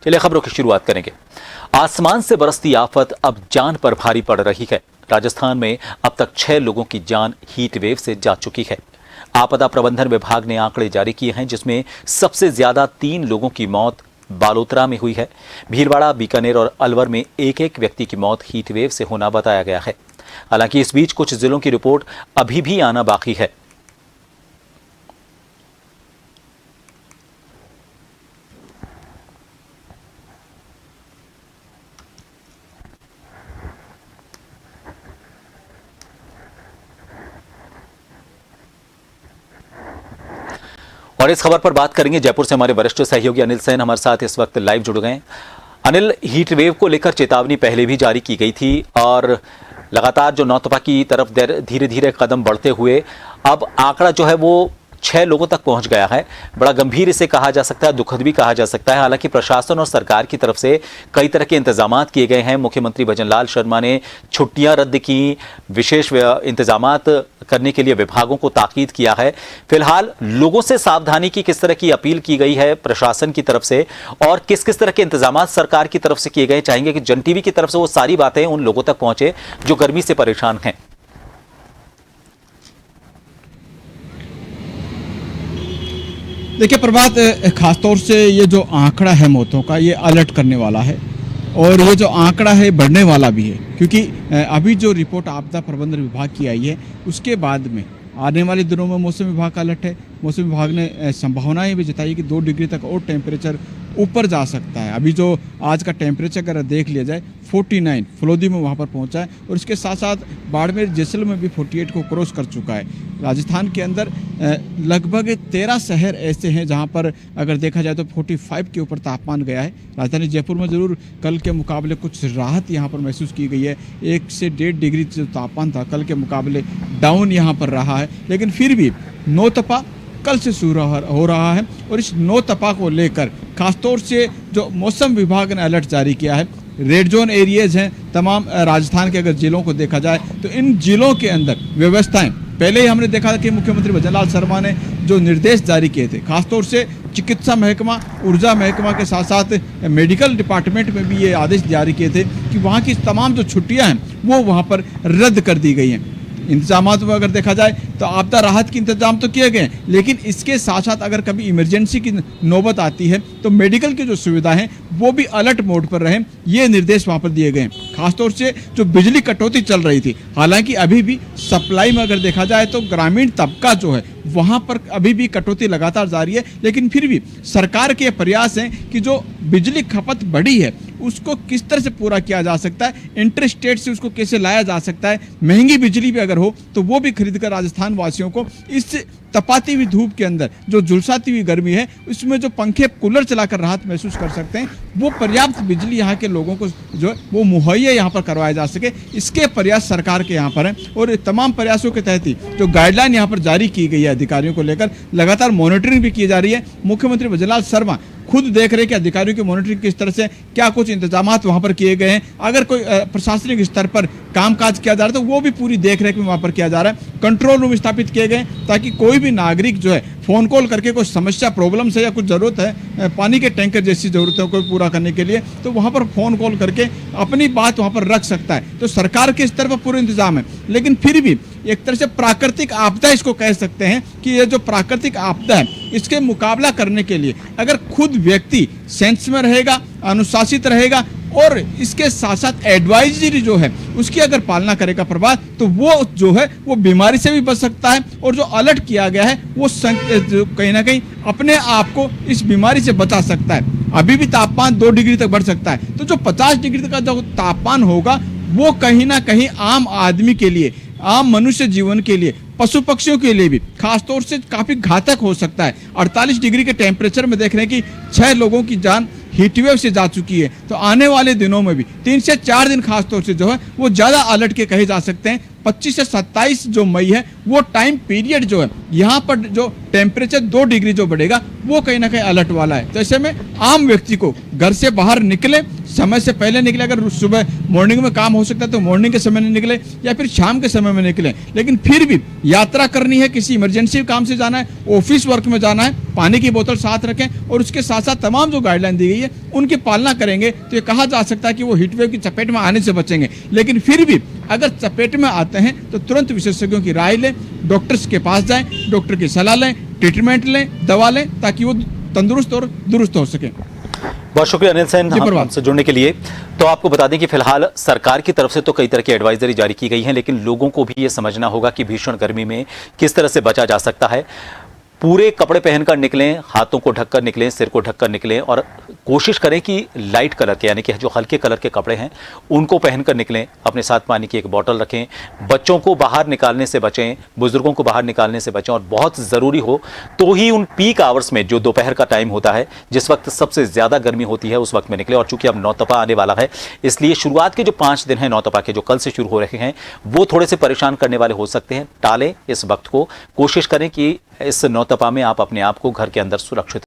चलिए खबरों की शुरुआत करेंगे। आसमान से बरसती आफत अब जान पर भारी पड़ रही है। राजस्थान में अब तक 6 लोगों की जान हीट वेव से जा चुकी है। आपदा प्रबंधन विभाग ने आंकड़े जारी किए हैं, जिसमें सबसे ज्यादा 3 लोगों की मौत बालोतरा में हुई है। भीलवाड़ा, बीकानेर और अलवर में एक एक व्यक्ति की मौत हीट वेव से होना बताया गया है। हालांकि इस बीच कुछ जिलों की रिपोर्ट अभी भी आना बाकी है। और इस खबर पर बात करेंगे। जयपुर से हमारे वरिष्ठ सहयोगी अनिल सेन हमारे साथ इस वक्त लाइव जुड़ गए हैं। अनिल, हीट वेव को लेकर चेतावनी पहले भी जारी की गई थी और लगातार जो नौतपा की तरफ धीरे धीरे कदम बढ़ते हुए अब आंकड़ा जो है वो 6 लोगों तक पहुंच गया है। बड़ा गंभीर इसे कहा जा सकता है, दुखद भी कहा जा सकता है। हालांकि प्रशासन और सरकार की तरफ से कई तरह के इंतजामात किए गए हैं। मुख्यमंत्री भजनलाल शर्मा ने छुट्टियां रद्द की, विशेष इंतजामात करने के लिए विभागों को ताकीद किया है। फिलहाल लोगों से सावधानी की किस तरह की अपील की गई है प्रशासन की तरफ से और किस किस तरह के इंतजामात सरकार की तरफ से किए गए, चाहेंगे कि जन टीवी की तरफ से वो सारी बातें उन लोगों तक पहुंचे जो गर्मी से परेशान हैं। देखिए प्रभात, खासतौर से ये जो आंकड़ा है मौतों का, ये अलर्ट करने वाला है और ये जो आंकड़ा है बढ़ने वाला भी है, क्योंकि अभी जो रिपोर्ट आपदा प्रबंधन विभाग की आई है उसके बाद में आने वाले दिनों में मौसम विभाग का अलर्ट है। मौसम विभाग ने संभावनाएं भी जताई कि 2 डिग्री तक और टेम्परेचर ऊपर जा सकता है। अभी जो आज का टेम्परेचर अगर देख लिया जाए 49 फलोदी में वहाँ पर पहुँचा है और इसके साथ साथ बाड़मेर, जैसलमेर में भी 48 को क्रॉस कर चुका है। राजस्थान के अंदर लगभग 13 शहर ऐसे हैं जहाँ पर अगर देखा जाए तो 45 के ऊपर तापमान गया है। राजधानी जयपुर में ज़रूर कल के मुकाबले कुछ राहत यहाँ पर महसूस की गई है। 1 से 1.5 डिग्री जो तापमान था कल के मुकाबले डाउन यहाँ पर रहा है, लेकिन फिर भी नौतपा कल से शुरू हो रहा है और इस नौतपा को लेकर खासतौर से जो मौसम विभाग ने अलर्ट जारी किया है, रेड जोन एरियाज हैं तमाम राजस्थान के। अगर जिलों को देखा जाए तो इन जिलों के अंदर व्यवस्थाएं पहले ही हमने देखा कि मुख्यमंत्री भजनलाल शर्मा ने जो निर्देश जारी किए थे, खासतौर से चिकित्सा महकमा, ऊर्जा महकमा के साथ साथ मेडिकल डिपार्टमेंट में भी ये आदेश जारी किए थे कि वहाँ की तमाम जो छुट्टियाँ हैं वो वहाँ पर रद्द कर दी गई हैं। इंतजामात में अगर देखा जाए तो आपदा राहत के इंतजाम तो किए गए, लेकिन इसके साथ साथ अगर कभी इमरजेंसी की नौबत आती है तो मेडिकल की जो सुविधा है वो भी अलर्ट मोड पर रहे, ये निर्देश वहाँ पर दिए गए। खासतौर से जो बिजली कटौती चल रही थी, हालांकि अभी भी सप्लाई में अगर देखा जाए तो ग्रामीण तबका जो है वहाँ पर अभी भी कटौती लगातार जारी है, लेकिन फिर भी सरकार के प्रयास हैं कि जो बिजली खपत बढ़ी है उसको किस तरह से पूरा किया जा सकता है, इंटर स्टेट से उसको कैसे लाया जा सकता है। महंगी बिजली भी अगर हो तो वो भी खरीद कर राजस्थान वासियों को इस तपाती हुई धूप के अंदर, जो झुलसाती हुई गर्मी है, उसमें जो पंखे कूलर चलाकर राहत महसूस कर सकते हैं, वो पर्याप्त बिजली यहाँ के लोगों को जो है वो मुहैया यहाँ पर करवाया जा सके, इसके प्रयास सरकार के यहाँ पर हैं। और तमाम प्रयासों के तहत ही जो गाइडलाइन यहाँ पर जारी की गई है अधिकारियों को लेकर लगातार मॉनिटरिंग भी की जा रही है। मुख्यमंत्री भजनलाल शर्मा खुद देख रहे कि अधिकारियों की मॉनिटरिंग किस तरह से, क्या कुछ इंतजामात वहां पर किए गए हैं। अगर कोई प्रशासनिक स्तर पर कामकाज किया जा रहा है तो वो भी पूरी देखरेख में वहां पर किया जा रहा है। कंट्रोल रूम स्थापित किए गए ताकि कोई भी नागरिक जो है फोन कॉल करके कोई समस्या, प्रॉब्लम से या कुछ जरूरत है पानी के टैंकर जैसी जरूरतों को पूरा करने के लिए, तो वहां पर फोन कॉल करके अपनी बात वहां पर रख सकता है। तो सरकार के स्तर पर पूरा इंतजाम है, लेकिन फिर भी एक तरह से प्राकृतिक आपदा इसको कह सकते हैं कि ये जो प्राकृतिक आपदा है इसके मुकाबला करने के लिए अगर खुद व्यक्ति सेंस में रहेगा, अनुशासित रहेगा और इसके साथ साथ एडवाइजरी जो है उसकी अगर पालना करेगा प्रभात, तो वो जो है वो बीमारी से भी बच सकता है और जो अलर्ट किया गया है वो कहीं ना कहीं अपने आप को इस बीमारी से बचा सकता है। अभी भी तापमान 2 डिग्री तक बढ़ सकता है, तो जो 50 डिग्री तक का जो तापमान होगा वो कहीं ना कहीं आम आदमी के लिए, आम मनुष्य जीवन के लिए, पशु पक्षियों के लिए भी खासतौर से काफी घातक हो सकता है। 48 डिग्री के टेम्परेचर में देख रहे हैं कि 6 लोगों की जान हीटवेव से जा चुकी है, तो आने वाले दिनों में भी 3 से 4 दिन खासतौर से जो है वो ज्यादा अलर्ट के कहे जा सकते हैं। 25 से 27 जो मई है वो टाइम पीरियड जो है यहाँ पर जो टेम्परेचर 2 डिग्री जो बढ़ेगा वो कहीं ना कहीं अलर्ट वाला है। तो ऐसे में आम व्यक्ति को घर से बाहर निकले, समय से पहले निकले, अगर सुबह मॉर्निंग में काम हो सकता है तो मॉर्निंग के समय में निकले या फिर शाम के समय में निकले। लेकिन फिर भी यात्रा करनी है, किसी इमरजेंसी काम से जाना है, ऑफिस वर्क में जाना है, पानी की बोतल साथ रखें और उसके साथ साथ तमाम जो गाइडलाइन दी गई है उनकी पालना करेंगे तो ये कहा जा सकता है कि वो हीट वेव की चपेट में आने से बचेंगे। लेकिन फिर भी अगर चपेट में आते हैं तो तुरंत विशेषज्ञों की राय लें, डॉक्टर्स के पास जाएं, डॉक्टर की सलाह लें, ट्रीटमेंट लें, दवा लें, ताकि वो तंदुरुस्त और दुरुस्त हो सके। बहुत शुक्रिया अनिल सेन हमसे जुड़ने के लिए। तो आपको बता दें कि फिलहाल सरकार की तरफ से तो कई तरह की एडवाइजरी जारी की गई है, लेकिन लोगों को भी ये समझना होगा कि भीषण गर्मी में किस तरह से बचा जा सकता है। पूरे कपड़े पहनकर निकलें, हाथों को ढककर निकलें, सिर को ढककर निकलें और कोशिश करें कि लाइट कलर के यानी कि जो हल्के कलर के कपड़े हैं उनको पहनकर निकलें। अपने साथ पानी की एक बोतल रखें, बच्चों को बाहर निकालने से बचें, बुजुर्गों को बाहर निकालने से बचें और बहुत ज़रूरी हो तो ही उन पीक आवर्स में जो दोपहर का टाइम होता है, जिस वक्त सबसे ज़्यादा गर्मी होती है, उस वक्त में निकले। और चूंकि अब नौतपा आने वाला है, इसलिए शुरुआत के जो 5 दिन हैं नौतपा के, जो कल से शुरू हो रहे हैं, वो थोड़े से परेशान करने वाले हो सकते हैं। टालें इस वक्त को, कोशिश करें कि इस नौतपा में आप अपने आप को घर के अंदर सुरक्षित